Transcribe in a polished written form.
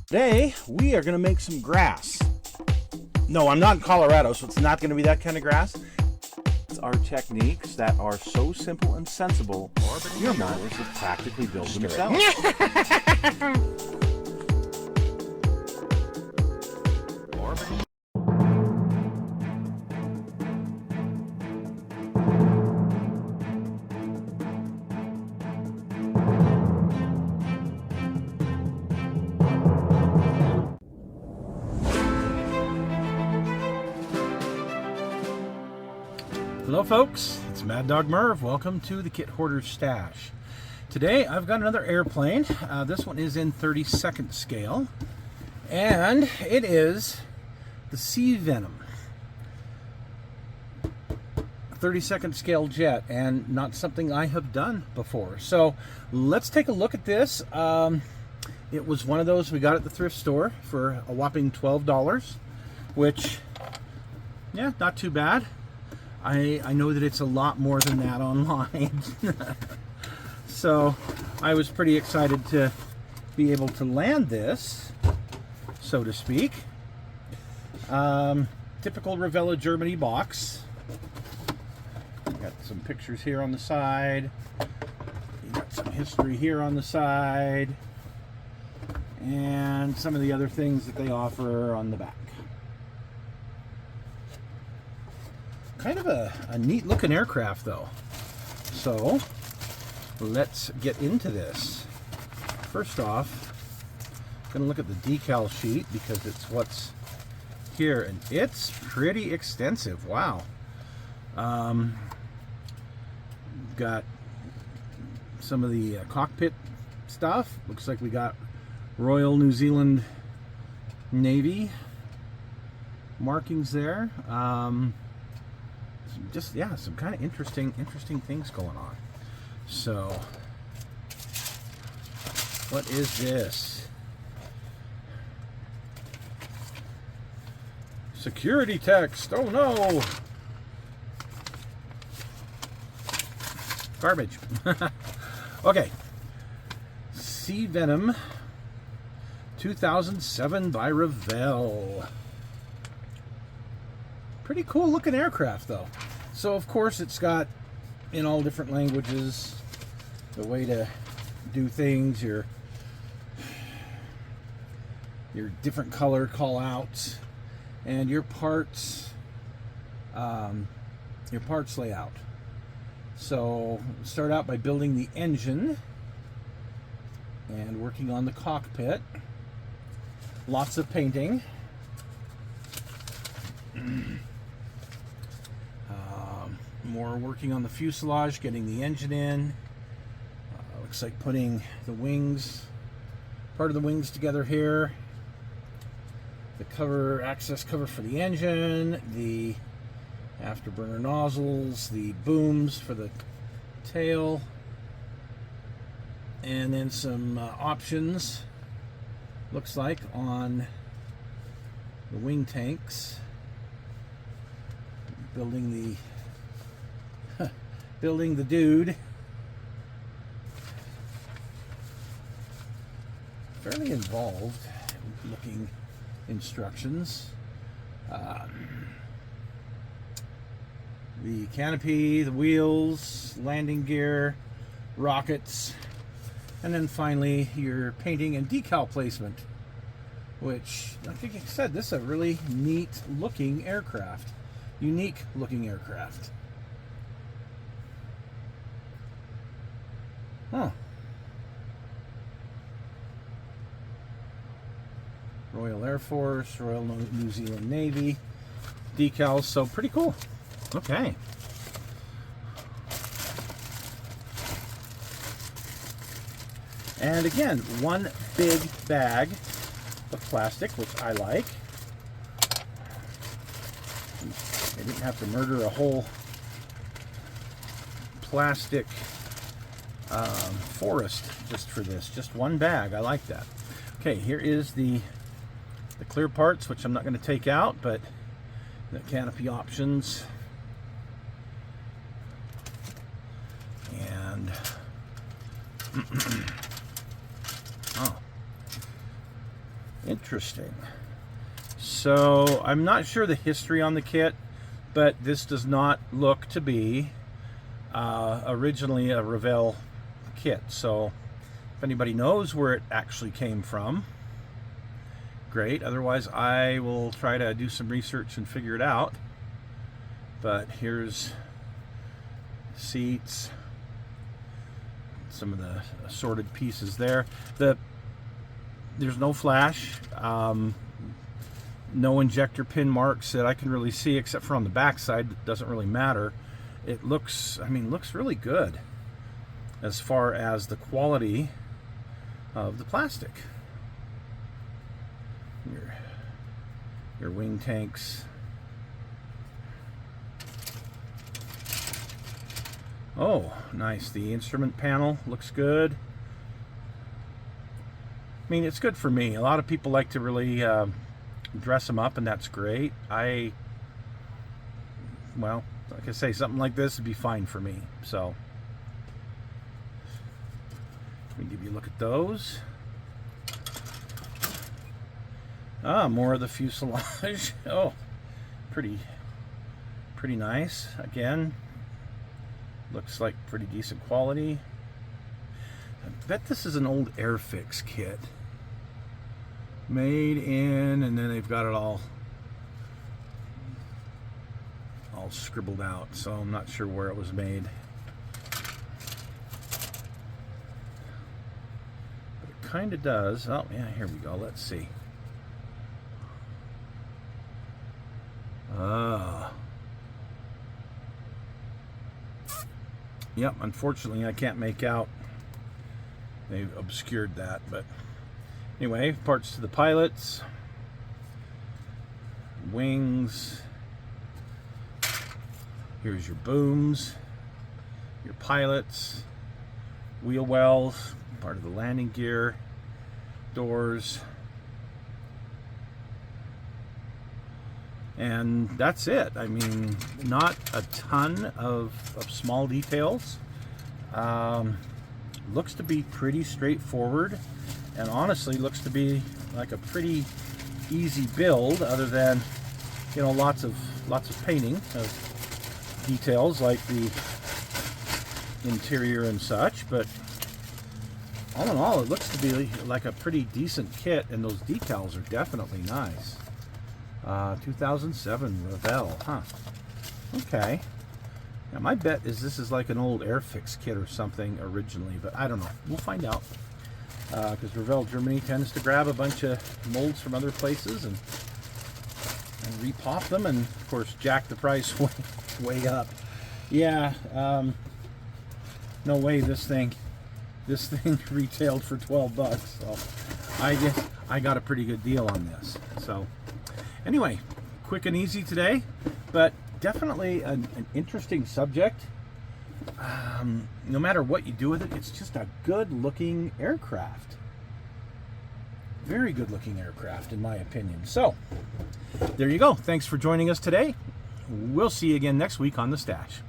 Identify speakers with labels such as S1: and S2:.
S1: Today, we are going to make some grass. No, I'm not in Colorado, so it's not going to be that kind of grass. It's our techniques that are so simple and sensible, your mowers will practically build themselves.
S2: Hello folks, it's Mad Dog Merv. Welcome to the Kit Hoarder's Stash. Today I've got another airplane. This one is in 32nd scale, and it is the Sea Venom 32nd scale jet, and not something I have done before. So let's take a look at this. It was one of those we got at the thrift store for a whopping $12, which, yeah, not too bad. I know that it's a lot more than that online. So I was pretty excited to be able to land this, so to speak. Typical Revell Germany box. Got some pictures here on the side. You got some history here on the side. And some of the other things that they offer on the back. Kind of a neat looking aircraft though. So let's get into this. First off, I'm gonna look at the decal sheet because it's what's here, and it's pretty extensive. Wow. Got some of the cockpit stuff. Looks like we got Royal New Zealand Navy markings there. Just, yeah, some kind of interesting things going on. So what is this? Security text. Oh no, garbage. Okay, Sea Venom 2007 by Revell. Pretty cool looking aircraft though. So of course it's got in all different languages the way to do things, your different color call outs, and your parts layout. So start out by building the engine and working on the cockpit. Lots of painting. More working on the fuselage, getting the engine in. Looks like putting the wings, part of the wings together here. The cover, access cover for the engine, the afterburner nozzles, the booms for the tail, and then some options, looks like, on the wing tanks. Building the dude. Fairly involved looking instructions. The canopy, the wheels, landing gear, rockets, and then finally your painting and decal placement, which, I think I said, this is a really neat looking aircraft. Unique looking aircraft. Huh. Royal Air Force, Royal New Zealand Navy decals, so pretty cool. Okay. And again, one big bag of plastic, which I like. I didn't have to murder a whole plastic forest just for this. Just one bag. I like that. Okay, here is the clear parts, which I'm not going to take out, but the canopy options. And oh, Interesting. So I'm not sure the history on the kit, but this does not look to be originally a Revell kit. So if anybody knows where it actually came from, great. Otherwise, I will try to do some research and figure it out. But here's seats, some of the assorted pieces there. There's no flash, no injector pin marks that I can really see, except for on the back side. It doesn't really matter. It looks, looks really good as far as the quality of the plastic. Your wing tanks. Oh, nice. The instrument panel looks good. It's good for me. A lot of people like to really dress them up, and that's great. Well, like I say, something like this would be fine for me. So, let me give you a look at those. More of the fuselage. Oh, pretty nice. Again, looks like pretty decent quality. I bet this is an old Airfix kit. Made in, and then they've got it all scribbled out, so I'm not sure where it was made. But it kind of does. Oh, yeah, here we go. Let's see. Yep, unfortunately I can't make out. They've obscured that, but anyway, parts to the pilots, wings, here's your booms, your pilots, wheel wells, part of the landing gear, doors, and that's it. Not a ton of small details. Looks to be pretty straightforward, and honestly looks to be like a pretty easy build, other than lots of painting of details like the interior and such. But all in all, it looks to be like a pretty decent kit, and those decals are definitely nice. 2007 Revell, huh? Okay. Now my bet is this is like an old Airfix kit or something originally, but I don't know. We'll find out. Because Revell Germany tends to grab a bunch of molds from other places and repop them, and of course jack the price way up. Yeah. No way this thing retailed for $12, so I guess I got a pretty good deal on this. So anyway, quick and easy today, but definitely an interesting subject. No matter what you do with it, it's just a good looking aircraft. Very good looking aircraft, in my opinion. So there you go. Thanks for joining us today. We'll see you again next week on The Stash.